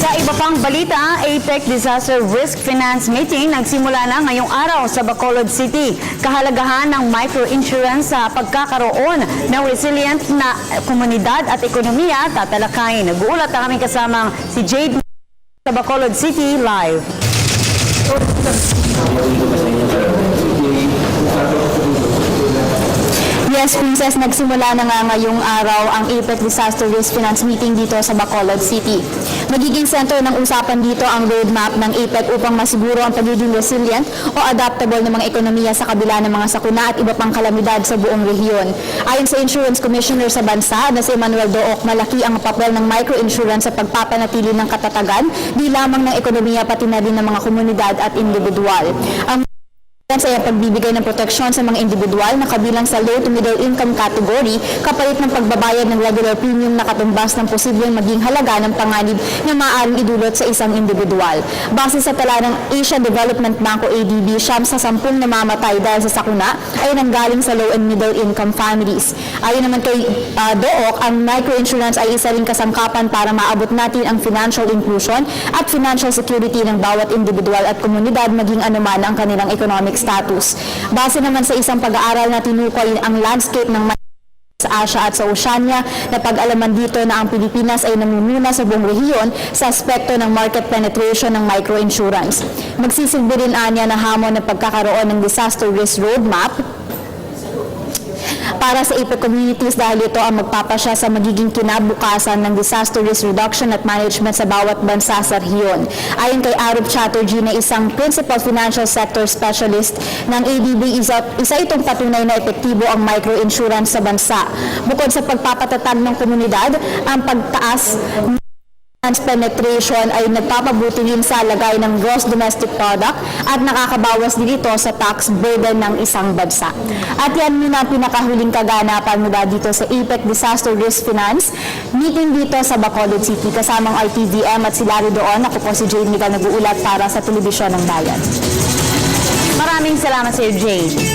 Sa iba pang balita, APEC Disaster Risk Finance Meeting nagsimula na ngayong araw sa Bacolod City. Kahalagahan ng microinsurance sa pagkakaroon ng resilient na komunidad at ekonomiya tatalakayin. Nag-uulat ang aming kasamang si Jade sa Bacolod City live. Yes, Princess, nagsimula na nga ngayong araw ang APEC Disaster Risk Finance Meeting dito sa Bacolod City. Magiging sentro ng usapan dito ang roadmap ng APEC upang masiguro ang pagiging resilient o adaptable ng mga ekonomiya sa kabila ng mga sakuna at iba pang kalamidad sa buong rehiyon. Ayon sa Insurance Commissioner sa bansa na si Emmanuel Dook, malaki ang papel ng microinsurance sa pagpapanatili ng katatagan, di lamang ng ekonomiya pati na rin ng mga komunidad at individual. Ang sa pagbibigay ng proteksyon sa mga individual na kabilang sa low to middle income category kapalit ng pagbabayad ng regular premium na katumbas ng posibleng maging halaga ng panganib na maaaring idulot sa isang individual. Base sa tala ng Asian Development Bank o ADB, 9 sa 10 namamatay dahil sa sakuna ay nanggaling sa low and middle income families. Ayon naman kay Dook, ang microinsurance ay isa ring kasangkapan para maabot natin ang financial inclusion at financial security ng bawat individual at komunidad maging anuman ang kanilang economic status. Base naman sa isang pag-aaral na tinukoy ang landscape ng sa Asia at sa Oceania, na pag-alaman dito na ang Pilipinas ay namumuna sa buong rehiyon sa aspekto ng market penetration ng microinsurance. Magsisilbi rin anya na hamon ng pagkakaroon ng disaster risk roadmap para sa APEC communities dahil ito ang magpapasya sa magiging kinabukasan ng disaster risk reduction at management sa bawat bansa sa rehiyon. Ayon kay Arup Chatterjee na isang principal financial sector specialist ng ADB, isa itong patunay na epektibo ang microinsurance sa bansa. Bukod sa pagpapatatag ng komunidad, ang pagtaas penetration ay nagpapabuti din sa lagay ng gross domestic product at nakakabawas din ito sa tax burden ng isang bansa. At yan muna ang pinakahuling kaganapan mula dito sa APEC Disaster Risk Finance Meeting dito sa Bacolod City. Kasamang RTVM at si Larry doon. Ako po si Jade Miguel, nag-uulat para sa Telebisyon ng Bayan. Maraming salamat sa iyo, Jade.